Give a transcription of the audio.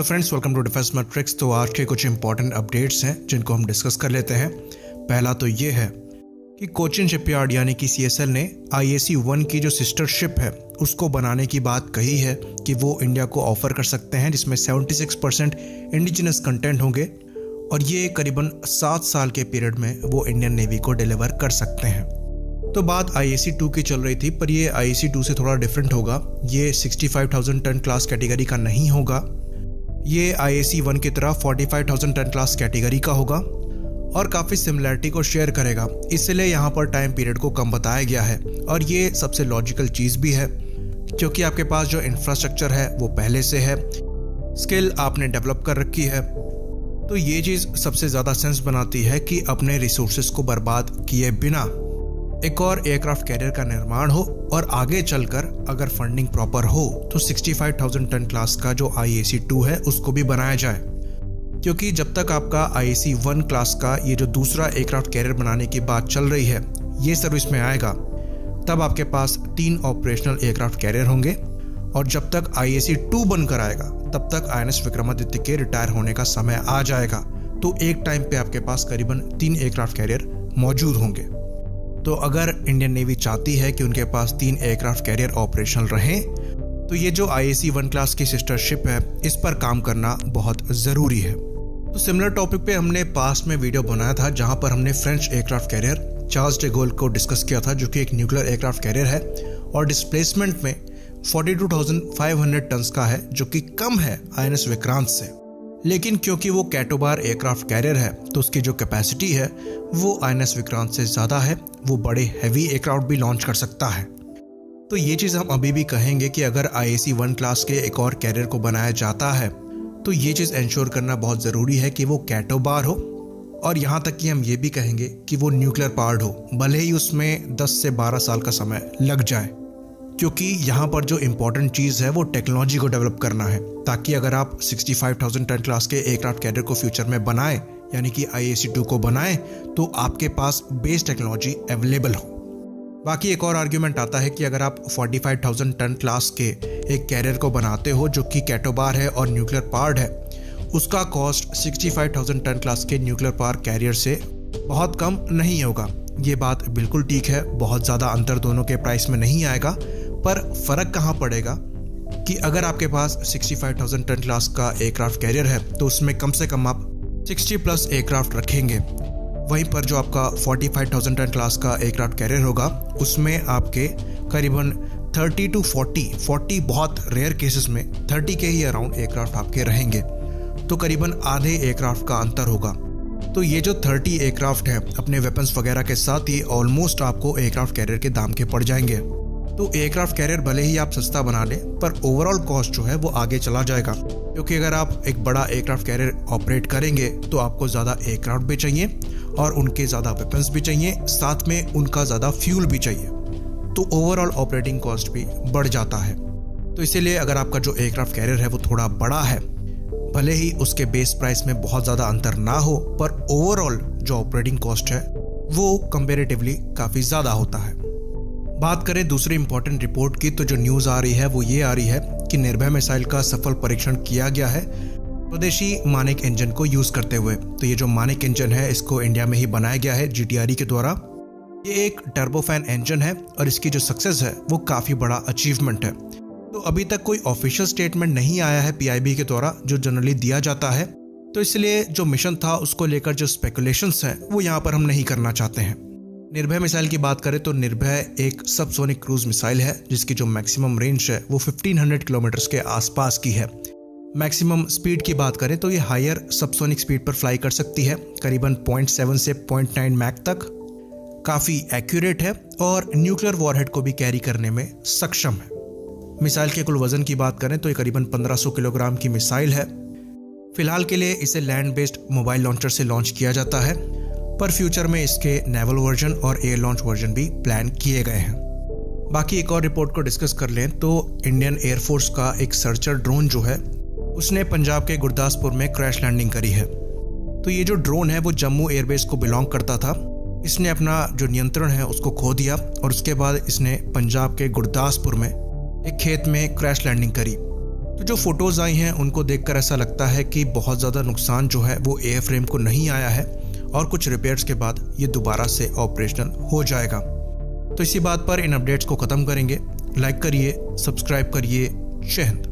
Hello friends, welcome to defence matrix. तो आज के कुछ इंपॉर्टेंट अपडेट्स हैं जिनको हम डिस्कस कर लेते हैं। पहला तो ये है कि कोचिन शिपयार्ड यानी कि CSL ने IAC-1 की जो सिस्टर शिप है उसको बनाने की बात कही है कि वो इंडिया को ऑफर कर सकते हैं, जिसमें 76% इंडिजिनस कंटेंट होंगे और ये करीबन 7 साल के पीरियड में वो इंडियन नेवी को डिलीवर कर सकते हैं। तो बात IAC-2 की चल रही थी, पर ये IAC-2 से थोड़ा डिफरेंट होगा। ये 65,000 टन क्लास कैटेगरी का नहीं होगा, ये IAC-1 की तरह 45,000 टन क्लास कैटेगरी का होगा और काफ़ी सिमिलरिटी को शेयर करेगा। इसलिए यहाँ पर टाइम पीरियड को कम बताया गया है और ये सबसे लॉजिकल चीज़ भी है, क्योंकि आपके पास जो इंफ्रास्ट्रक्चर है वो पहले से है, स्किल आपने डेवलप कर रखी है। तो ये चीज़ सबसे ज़्यादा सेंस बनाती है कि अपने रिसोर्सेज को बर्बाद किए बिना एक और एयरक्राफ्ट कैरियर का निर्माण हो और आगे चलकर अगर फंडिंग प्रॉपर हो तो 65,000 टन क्लास का जो IAC-2 है उसको भी बनाया जाए, क्योंकि जब तक आपका IAC-1 क्लास का ये जो दूसरा एयरक्राफ्ट कैरियर बनाने की बात चल रही है ये सर्विस में आएगा, तब आपके पास 3 ऑपरेशनल एयरक्राफ्ट कैरियर होंगे और जब तक IAC-2 बनकर आएगा तब तक INS विक्रमादित्य के रिटायर होने का समय आ जाएगा। तो एक टाइम पे आपके पास करीबन 3 एयरक्राफ्ट कैरियर मौजूद होंगे। तो अगर इंडियन नेवी चाहती है कि उनके पास 3 एयरक्राफ्ट कैरियर ऑपरेशनल रहें, तो ये जो IAC-1 क्लास की सिस्टर शिप है इस पर काम करना बहुत ज़रूरी है। तो सिमिलर टॉपिक पे हमने पास्ट में वीडियो बनाया था जहां पर हमने French aircraft carrier Charles de Gaulle को डिस्कस किया था, जो कि एक न्यूक्लियर एयरक्राफ्ट कैरियर है और डिस्प्लेसमेंट में 42,500 टन्स का है, जो कि कम है INS विक्रांत से। लेकिन क्योंकि वो कैटोबार एयरक्राफ्ट कैरियर है तो उसकी जो कैपेसिटी है वो INS विक्रांत से ज़्यादा है, वो बड़े हैवी एयरक्राफ्ट भी लॉन्च कर सकता है। तो ये चीज़ हम अभी भी कहेंगे कि अगर IAC-1 क्लास के एक और कैरियर को बनाया जाता है तो ये चीज़ इंश्योर करना बहुत ज़रूरी है कि वो कैटोबार हो, और यहाँ तक कि हम ये भी कहेंगे कि वो न्यूक्लियर पावर्ड हो, भले ही उसमें 10 से 12 साल का समय लग जाए, क्योंकि यहाँ पर जो इम्पोर्टेंट चीज़ है वो टेक्नोलॉजी को डेवलप करना है, ताकि अगर आप 65,000 टन क्लास के एयरक्राफ्ट कैरियर को फ्यूचर में बनाएं यानी कि IAC-2 को बनाएं तो आपके पास बेस टेक्नोलॉजी अवेलेबल हो। बाकी एक और आर्ग्यूमेंट आता है कि अगर आप 45,000 टन क्लास के एक कैरियर को बनाते हो जो कि कैटोबार है और न्यूक्लियर पावर्ड है, उसका कॉस्ट 65,000 टन क्लास के न्यूक्लियर पावर कैरियर से बहुत कम नहीं होगा। ये बात बिल्कुल ठीक है, बहुत ज़्यादा अंतर दोनों के प्राइस में नहीं आएगा, पर फ़र्क कहाँ पड़ेगा कि अगर आपके पास 65,000 टन क्लास का एयरक्राफ्ट कैरियर है तो उसमें कम से कम आप 60+ एयरक्राफ्ट रखेंगे, वहीं पर जो आपका 45,000 टन क्लास का एयरक्राफ्ट कैरियर होगा उसमें आपके करीबन 30 to 40 बहुत रेयर केसेस में 30 के ही अराउंड एयरक्राफ्ट आपके रहेंगे, तो करीबन आधे एयरक्राफ्ट का अंतर होगा। तो ये जो 30 एयरक्राफ्ट है अपने वेपन्स वगैरह के साथ ही ऑलमोस्ट आपको एयरक्राफ्ट कैरियर के दाम के पड़ जाएंगे। तो एयरक्राफ्ट कैरियर भले ही आप सस्ता बना लें, पर ओवरऑल कॉस्ट जो है वो आगे चला जाएगा, क्योंकि अगर आप एक बड़ा एयरक्राफ्ट कैरियर ऑपरेट करेंगे तो आपको ज़्यादा एयरक्राफ्ट भी चाहिए और उनके ज़्यादा वेपन्स भी चाहिए, साथ में उनका ज़्यादा फ्यूल भी चाहिए, तो ओवरऑल ऑपरेटिंग कॉस्ट भी बढ़ जाता है। तो इसीलिए अगर आपका जो एयरक्राफ्ट कैरियर है वो थोड़ा बड़ा है, भले ही उसके बेस प्राइस में बहुत ज़्यादा अंतर ना हो, पर ओवरऑल जो ऑपरेटिंग कॉस्ट है वो कंपेरेटिवली काफ़ी ज़्यादा होता है। बात करें दूसरी इंपॉर्टेंट रिपोर्ट की, तो जो न्यूज़ आ रही है वो ये आ रही है कि निर्भय मिसाइल का सफल परीक्षण किया गया है स्वदेशी मानिक इंजन को यूज़ करते हुए। तो ये जो मानिक इंजन है इसको इंडिया में ही बनाया गया है GTRE के द्वारा। ये एक टर्बोफैन इंजन है और इसकी जो सक्सेस है वो काफ़ी बड़ा अचीवमेंट है। तो अभी तक कोई ऑफिशियल स्टेटमेंट नहीं आया है PIB के द्वारा, जो जनरली दिया जाता है, तो इसलिए जो मिशन था उसको लेकर जो स्पेकुलेशंस हैं वो यहाँ पर हम नहीं करना चाहते हैं। निर्भय मिसाइल की बात करें तो निर्भय एक सबसोनिक क्रूज मिसाइल है जिसकी जो मैक्सिमम रेंज है वो 1500 किलोमीटर के आसपास की है। मैक्सिमम स्पीड की बात करें तो ये हायर सबसोनिक स्पीड पर फ्लाई कर सकती है, करीबन 0.7 से 0.9 मैक तक, काफ़ी एक्यूरेट है और न्यूक्लियर वॉरहेड को भी कैरी करने में सक्षम है। मिसाइल के कुल वजन की बात करें तो ये करीबन 1500 किलोग्राम की मिसाइल है। फिलहाल के लिए इसे लैंड बेस्ड मोबाइल लॉन्चर से लॉन्च किया जाता है, पर फ्यूचर में इसके नेवल वर्जन और एयर लॉन्च वर्जन भी प्लान किए गए हैं। बाकी एक और रिपोर्ट को डिस्कस कर लें तो इंडियन एयरफोर्स का एक सर्चर ड्रोन जो है उसने पंजाब के गुरदासपुर में क्रैश लैंडिंग करी है। तो ये जो ड्रोन है वो जम्मू एयरबेस को बिलोंग करता था। इसने अपना जो नियंत्रण है उसको खो दिया और उसके बाद इसने पंजाब के गुरदासपुर में एक खेत में क्रैश लैंडिंग करी। तो जो फोटोज़ आई हैं उनको देखकर ऐसा लगता है कि बहुत ज़्यादा नुकसान जो है वो एयरफ्रेम को नहीं आया है और कुछ रिपेयर्स के बाद ये दोबारा से ऑपरेशनल हो जाएगा। तो इसी बात पर इन अपडेट्स को ख़त्म करेंगे। लाइक करिए, सब्सक्राइब करिए। जय हिंद।